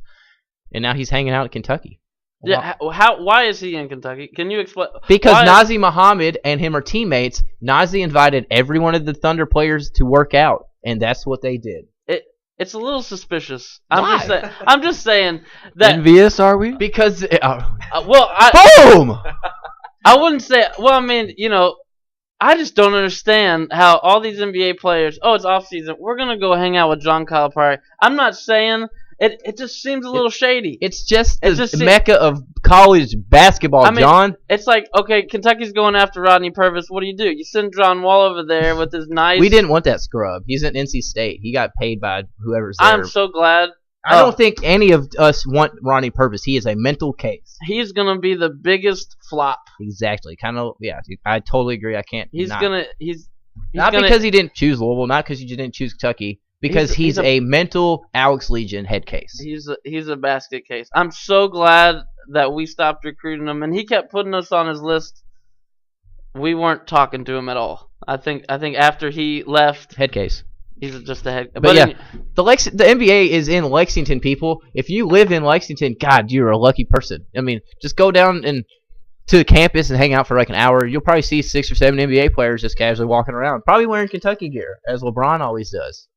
and now he's hanging out in Kentucky. Yeah. Why is he in Kentucky? Can you explain? Because Nazi Muhammad and him are teammates. Nazi invited every one of the Thunder players to work out, and that's what they did. It's a little suspicious. Why? I'm just saying that. Envious, are we? Because boom! I wouldn't say. Well, I just don't understand how all these NBA players. Oh, it's off season. We're gonna go hang out with John Calipari. I'm not saying it. It just seems a little shady. It's just the mecca of college basketball, John. It's like, okay, Kentucky's going after Rodney Purvis. What do? You send John Wall over there with his nice. We didn't want that scrub. He's at NC State. He got paid by whoever's there. I'm so glad. I don't think any of us want Rodney Purvis. He is a mental case. He's gonna be the biggest flop. Exactly. Kind of. Yeah. I totally agree. I can't. He's not because he didn't choose Louisville. Not because he didn't choose Kentucky. Because he's a mental Alex Legion head case. He's a basket case. I'm so glad that we stopped recruiting him, and he kept putting us on his list. We weren't talking to him at all. I think after he left, head case. He's just a head. But yeah, the NBA is in Lexington, people. If you live in Lexington, God, you're a lucky person. Just go down to the campus and hang out for like an hour. You'll probably see 6 or 7 NBA players just casually walking around, probably wearing Kentucky gear, as LeBron always does.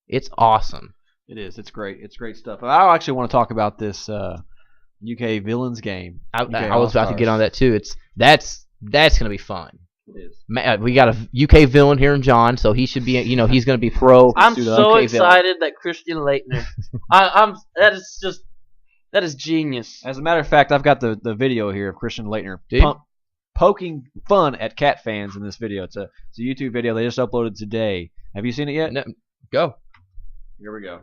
It's awesome. It is. It's great. It's great stuff. I actually want to talk about this UK Villains game. I was about to get on that too. That's gonna be fun. It is. We got a UK villain here in John, so he should be. He's gonna be pro. I'm so excited that Christian Leitner. That is genius. As a matter of fact, I've got the video here of Christian Leitner poking fun at Cat fans in this video. It's a YouTube video they just uploaded today. Have you seen it yet? No. Go. Here we go.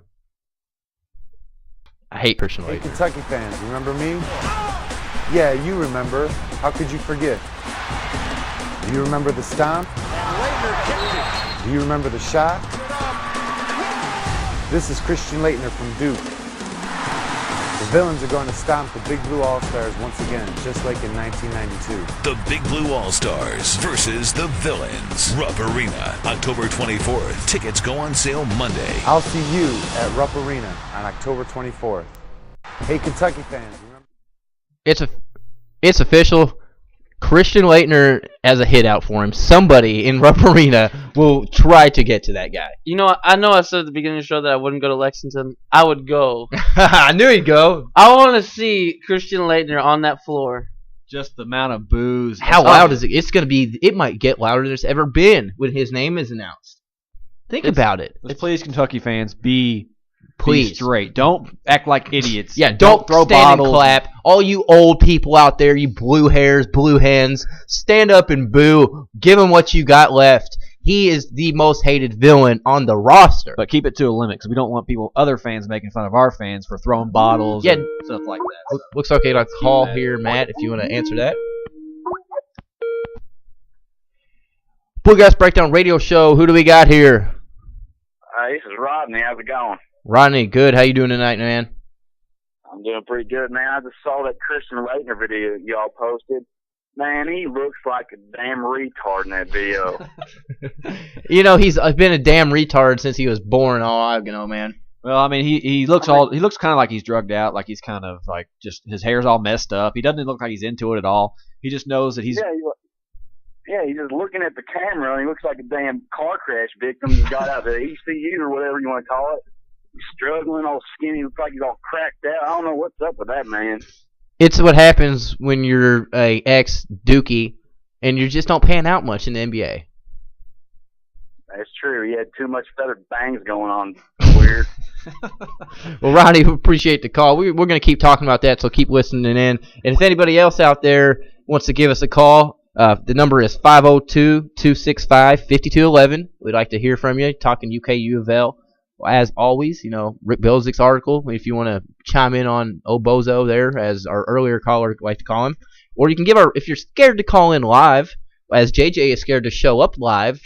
I hate Christian Leitner. Hey, Kentucky fans, remember me? Yeah, you remember. How could you forget? Do you remember the stomp? Do you remember the shot? This is Christian Leitner from Duke. The Villains are going to stomp the Big Blue All-Stars once again, just like in 1992. The Big Blue All-Stars versus the Villains. Rupp Arena, October 24th. Tickets go on sale Monday. I'll see you at Rupp Arena on October 24th. Hey, Kentucky fans, remember? It's official. Christian Leitner has a hit out for him. Somebody in Rupp Arena will try to get to that guy. You know, I know I said at the beginning of the show that I wouldn't go to Lexington. I would go. I knew he'd go. I want to see Christian Leitner on that floor. Just the amount of boos. How loud is it? It's going to be. It might get louder than it's ever been when his name is announced. Think about it. Please, Kentucky fans, be Please. straight. Don't act like idiots. Yeah, don't throw stand bottles. and clap. All you old people out there, you blue hairs, blue hens, stand up and boo. Give him what you got left. He is the most hated villain on the roster. But keep it to a limit because we don't want other fans making fun of our fans for throwing bottles and stuff like that. Looks like I'd like to call here, Matt, if you want to answer that. Bluegrass Breakdown Radio Show. Who do we got here? This is Rodney. How's it going? Rodney, good. How you doing tonight, man? I'm doing pretty good, man. I just saw that Christian Leitner video y'all posted. Man, he looks like a damn retard in that video. You know, he's been a damn retard since he was born. Man. Well, I mean, he looks kind of like he's drugged out, like he's kind of like just his hair's all messed up. He doesn't look like he's into it at all. He just knows that he's. Yeah, he's just looking at the camera, and he looks like a damn car crash victim that got out of the ECU or whatever you want to call it. He's struggling, all skinny, looks like he's all cracked out. I don't know what's up with that man. It's what happens when you're a ex-Dookie and you just don't pan out much in the NBA. That's true. He had too much feathered bangs going on. Weird. Well, Ronnie, we appreciate the call. We're going to keep talking about that, so keep listening in. And if anybody else out there wants to give us a call, the number is 502-265-5211. We'd like to hear from you, talking UK UofL. As always, you know, Rick Bilzik's article, if you want to chime in on Obozo there, as our earlier caller like to call him. Or you can if you're scared to call in live, as JJ is scared to show up live,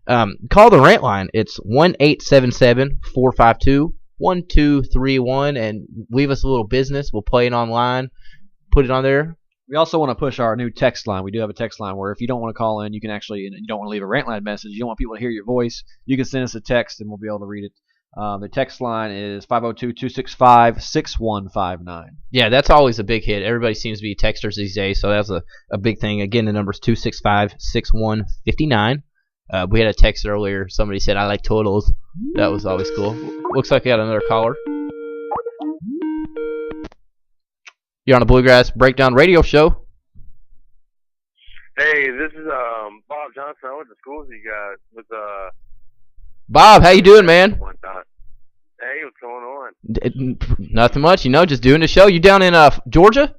call the rant line. It's 1-877-452-1231, and leave us a little business. We'll play it online, put it on there. We also want to push our new text line. We do have a text line where if you don't want to call in, you can actually, and you don't want to leave a rant line message, you don't want people to hear your voice, you can send us a text and we'll be able to read it. The text line is 502-265-6159. Yeah, that's always a big hit. Everybody seems to be texters these days, so that's a big thing. Again, the number is 265-6159. We had a text earlier. Somebody said, I like turtles. That was always cool. Looks like we got another caller. You're on the Bluegrass Breakdown Radio Show. Hey, this is Bob Johnson. I went to school with you guys. Bob, how you doing, man? Hey, what's going on? Nothing much, just doing the show. You down in Georgia?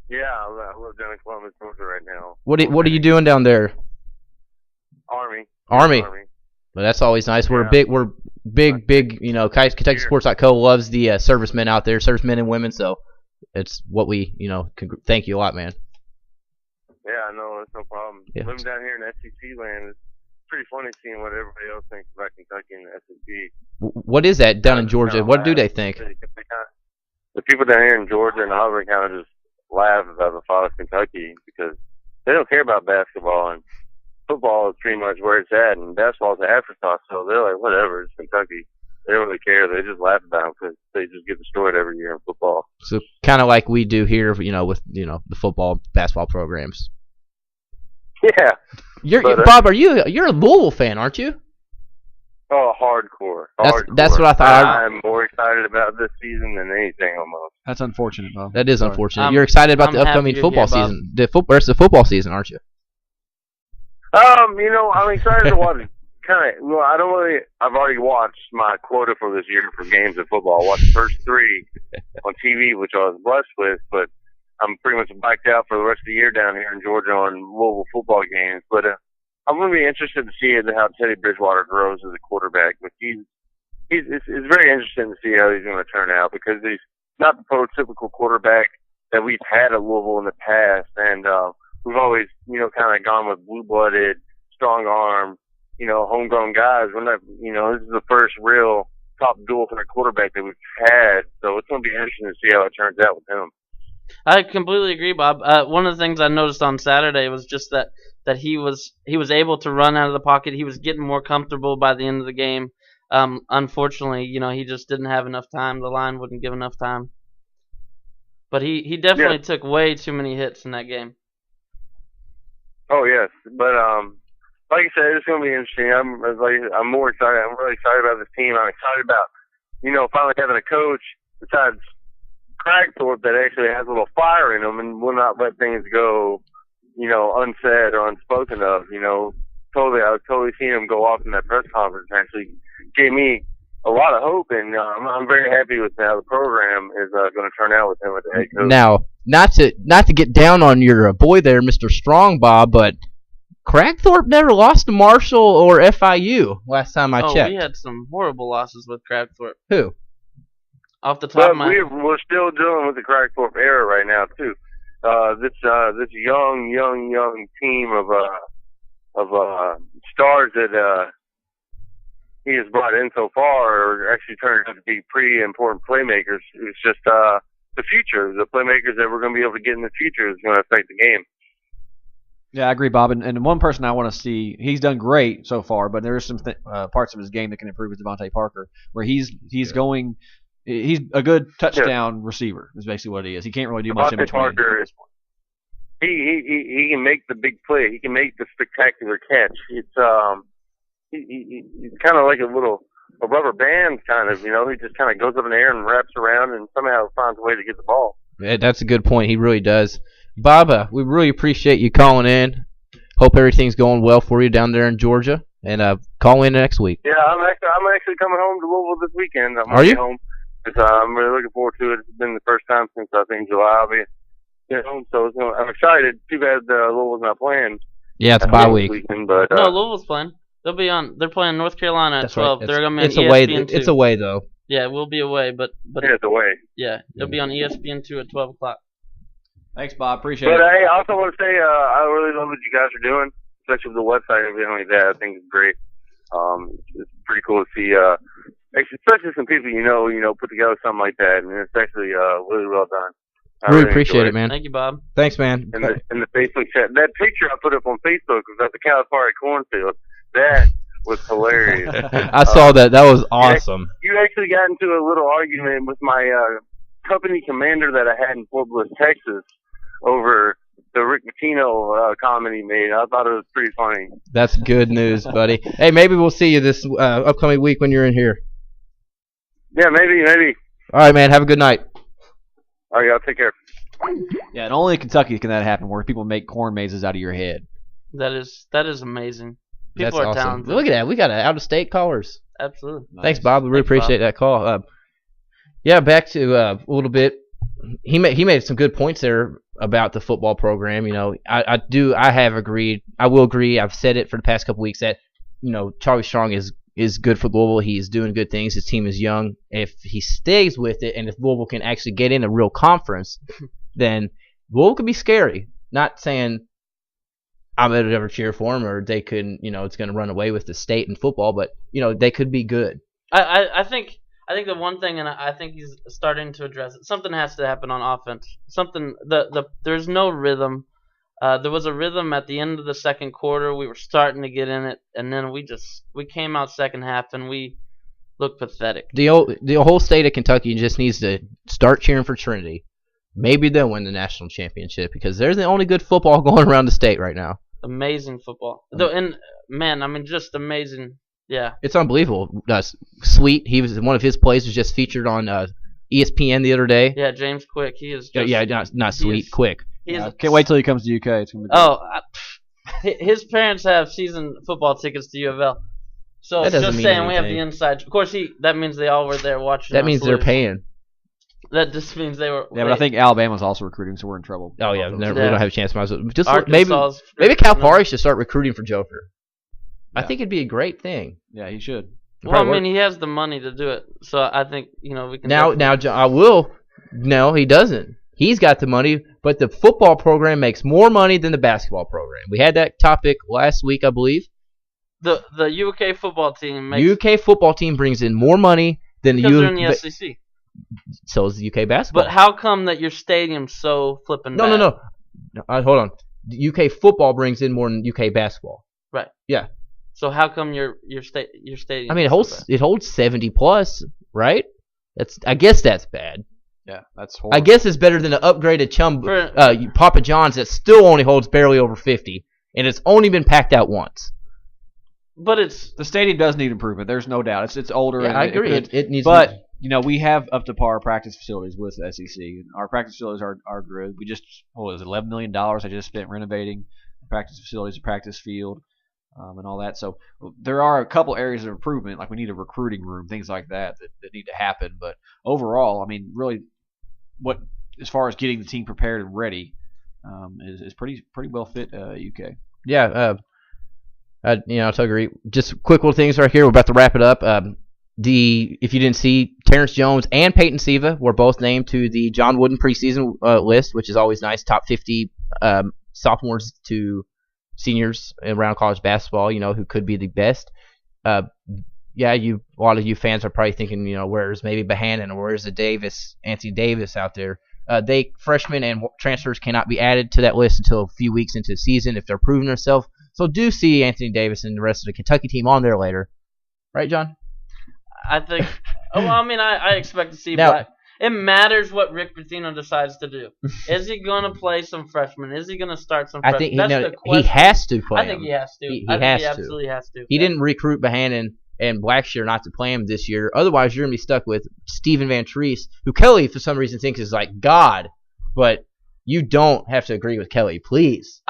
Yeah, I live down in Columbus, Georgia right now. What are you doing down there? Army. Well, that's always nice. We're big. KentuckySports.co loves the servicemen out there, servicemen and women. So it's what we, thank you a lot, man. Yeah, no, it's no problem. Yeah. Living down here in SEC land is pretty funny seeing what everybody else thinks about Kentucky and the SEC. What is that down in Georgia? What do they think? The people down here in Georgia and Auburn kind of just laugh about the fall of Kentucky because they don't care about basketball, and football is pretty much where it's at, and basketball is an afterthought. So they're like, whatever, it's Kentucky. They don't really care. They just laugh about it because they just get destroyed every year in football. So kind of like we do here, with the football, basketball programs. Yeah. Bob, you're a Louisville fan, aren't you? Oh, hardcore. That's what I thought. I'm more excited about this season than anything almost. That's unfortunate, Bob. That is unfortunate. You're excited about the upcoming football season. The football season, aren't you? I'm excited to watch. I've already watched my quota for this year for games of football. I watched the first 3 on TV, which I was blessed with, but I'm pretty much biked out for the rest of the year down here in Georgia on Louisville football games. But I'm going to be interested to see how Teddy Bridgewater grows as a quarterback. But it's very interesting to see how he's going to turn out because he's not the prototypical quarterback that we've had at Louisville in the past, and we've always kind of gone with blue-blooded strong arm, homegrown guys. We're not, this is the first real top dual threat quarterback that we've had. So it's going to be interesting to see how it turns out with him. I completely agree, Bob. One of the things I noticed on Saturday was just that he was able to run out of the pocket. He was getting more comfortable by the end of the game. Unfortunately, he just didn't have enough time. The line wouldn't give enough time. But he definitely took way too many hits in that game. Oh yes, but like I said, it's going to be interesting. I'm more excited. I'm really excited about this team. I'm excited about finally having a coach besides Cragthorpe that actually has a little fire in him and will not let things go, unsaid or unspoken of. I was totally seeing him go off in that press conference. Actually, gave me a lot of hope, and I'm very happy with how the program is going to turn out with him as the head coach. Now, not to get down on your boy there, Mr. Strong, Bob, but Cragthorpe never lost to Marshall or FIU last time I checked. We had some horrible losses with Cragthorpe. Who? Off the top of my head. We're still dealing with the Cragthorpe era right now too. This young team of stars that he has brought in so far are actually turned out to be pretty important playmakers. It's just the future, the playmakers that we're going to be able to get in the future is going to affect the game. Yeah, I agree, Bob. And one person I want to see, he's done great so far, but there are some parts of his game that can improve with Devontae Parker, where he's a good touchdown receiver is basically what he is. He can't really do much in between. Parker, he can make the big play. He can make the spectacular catch. It's he's kind of like a rubber band kind of. He just kind of goes up in the air and wraps around and somehow finds a way to get the ball. Yeah, that's a good point. He really does. Bob, we really appreciate you calling in. Hope everything's going well for you down there in Georgia, and call in next week. Yeah, I'm actually coming home to Louisville this weekend. Are you? Home. I'm really looking forward to it. It's been the first time since I think July I'll be home, so I'm excited. Too bad Louisville's not playing. Yeah, it's a bye week. Weekend, but, no, Louisville's playing. They're playing North Carolina at 12. Right. They're going to be on it's ESPN 2. It's away though. Yeah, we'll be away, but it's away. Yeah, it'll be on ESPN 2 at 12 o'clock. Thanks, Bob. Appreciate it. But I also want to say I really love what you guys are doing, especially with the website and everything like that. I think it's great. It's pretty cool to see, especially some people put together something like that, and it's actually really well done. I really appreciate it, man. Thank you, Bob. Thanks, man. And the Facebook chat. That picture I put up on Facebook was at the Calipari cornfield. That was hilarious. I saw that. That was awesome. You actually got into a little argument with my company commander that I had in Fort Bliss, Texas, over the Rick Pitino comment he made. I thought it was pretty funny. That's good news, buddy. Hey, maybe we'll see you this upcoming week when you're in here. Yeah, maybe. All right, man. Have a good night. All right, y'all take care. Yeah, and only in Kentucky can that happen, where people make corn mazes out of your head. That is amazing. People That's are awesome. talented. Look at that. We got out-of-state callers. Absolutely. Nice. Thanks, Bob. We really appreciate that call. Yeah, back to a little bit. He made some good points there about the football program. I have agreed. I will agree. I've said it for the past couple weeks that Charlie Strong is good for Louisville. He's doing good things. His team is young. If he stays with it, and if Louisville can actually get in a real conference, then Louisville could be scary. Not saying I'm going to ever cheer for him, or they could, it's going to run away with the state in football, but they could be good. I think the one thing, and I think he's starting to address it. Something has to happen on offense. There's no rhythm. There was a rhythm at the end of the second quarter. We were starting to get in it, and then we came out second half and we looked pathetic. The whole state of Kentucky just needs to start cheering for Trinity. Maybe they'll win the national championship because they're the only good football going around the state right now. Amazing football. And man, just amazing. Yeah. It's unbelievable. Sweet. One of his plays was just featured on ESPN the other day. Yeah, James Quick. He is just, not Sweet, Quick. Can't wait till he comes to UK. It's gonna be great. His parents have season football tickets to UofL. So that just saying, we have the inside. Of course, that means they all were there watching. That means they're paying. That just means they were. Yeah, but I think Alabama's also recruiting, so we're in trouble. Oh yeah, we don't have a chance. Just maybe Calipari should start recruiting for Joker. Yeah. I think it'd be a great thing. Yeah, he should. Well, he has the money to do it, so I think we can. Now, I will. No, he doesn't. He's got the money, but the football program makes more money than the basketball program. We had that topic last week, I believe, The UK football team makes UK football team brings in more money than because the they're in the SEC. So is the UK basketball. But how come that your stadium's so flipping bad? No. Hold on. The UK football brings in more than UK basketball. Right. Yeah. So how come your stadium? I mean, it holds 70 plus, right? I guess that's bad. Yeah, that's horrible. I guess it's better than the upgraded Papa John's that still only holds barely over 50, and it's only been packed out once. But the stadium does need improvement. There's no doubt. It's older. Yeah, and I agree. It needs. But we have up to par practice facilities with the SEC. Our practice facilities are good. We just $11 million I just spent renovating practice facilities, a practice field, and all that. So there are a couple areas of improvement, like we need a recruiting room, things like that need to happen. But overall, I mean, really, as far as getting the team prepared and ready, is pretty well fit UK. Yeah. I totally agree. Just quick little things right here. We're about to wrap it up. If you didn't see, Terrence Jones and Peyton Siva were both named to the John Wooden preseason list, which is always nice. Top 50 sophomores to seniors around college basketball, who could be the best. A lot of you fans are probably thinking, where's maybe Bohannon or where's Anthony Davis out there? Freshmen and transfers cannot be added to that list until a few weeks into the season if they're proving themselves. So do see Anthony Davis and the rest of the Kentucky team on there later. Right, John? I think I expect to see Black. It matters what Rick Pitino decides to do. Is he going to play some freshmen? Is he going to start some freshmen? I think he has to play I think him. he has to. He absolutely has to. He didn't recruit Bohannon and Blackshear not to play him this year. Otherwise, you're going to be stuck with Stephen Van Treese, who Kelly, for some reason, thinks is like God. But you don't have to agree with Kelly, please.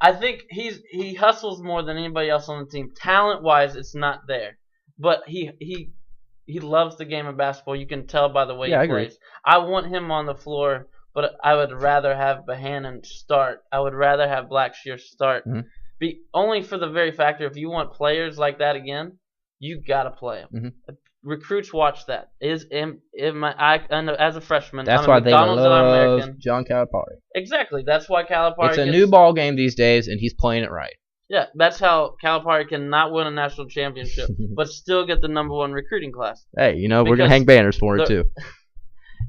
I think he hustles more than anybody else on the team. Talent-wise, it's not there. But he loves the game of basketball. You can tell by the way he plays. Agree. I want him on the floor, but I would rather have Bohannon start. I would rather have Blackshear start. Mm-hmm. Only for the very factor, if you want players like that again, you got to play them. Mm-hmm. Recruits watch that. As a freshman, that's I'm why a McDonald's they love All-American. John Calipari. Exactly. That's why Calipari. It's a new ball game these days, and he's playing it right. Yeah, that's how Calipari can not win a national championship, but still get the -- 1 recruiting class. Hey, we're going to hang banners for it, too.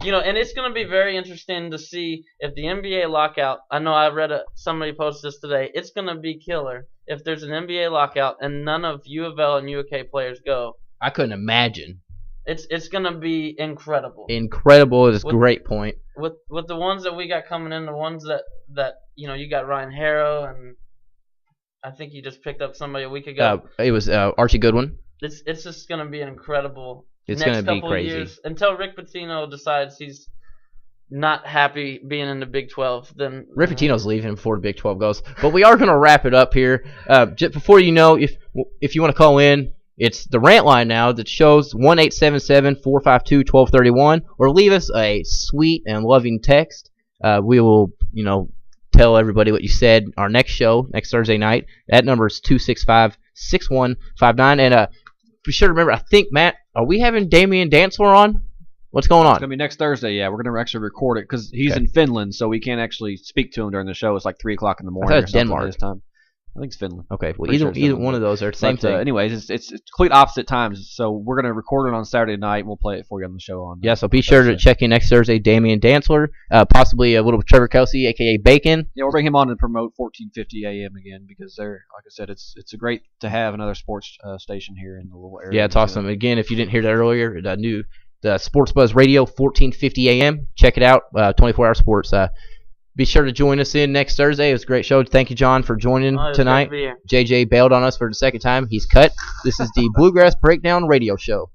And it's going to be very interesting to see if the NBA lockout, I know I read somebody posted this today, it's going to be killer if there's an NBA lockout and none of UofL and UK players go. I couldn't imagine. It's going to be incredible. Incredible is a great point. With the ones that we got coming in, the ones that you got Ryan Harrow, and I think you just picked up somebody a week ago. It was Archie Goodwin. It's just going to be an incredible It's next going to be couple crazy. years until Rick Pitino decides he's not happy being in the Big 12. Then Rick Pitino's leaving before the Big 12 goes. But we are going to wrap it up here. Just before you know, if you want to call in, it's the rant line now that shows 1-877-452-1231, or leave us a sweet and loving text. We will, tell everybody what you said. Our next show, next Thursday night, that number is 265-6159. And be sure to remember, I think, Matt, are we having Damian Dantzler on? What's going on? It's going to be next Thursday, yeah. We're going to actually record it because he's in Finland, so we can't actually speak to him during the show. It's like 3 o'clock in the morning. I thought it's Denmark. This time. I think it's Finland. Okay, well, either one of those are the same thing. Anyways, it's complete opposite times. So we're going to record it on Saturday night, and we'll play it for you on the show on. Yeah, so be sure to check in next Thursday, Damian Dantzler, possibly a little Trevor Kelsey, a.k.a. Bacon. Yeah, we'll bring him on and promote 1450 AM again because they're, like I said, it's great to have another sports station here in the little area. Yeah, it's awesome. Again, if you didn't hear that earlier, the Sports Buzz Radio, 1450 AM. Check it out, 24-hour sports. Be sure to join us in next Thursday. It was a great show. Thank you, John, for joining tonight. JJ bailed on us for the second time. He's cut. This is the Bluegrass Breakdown Radio Show.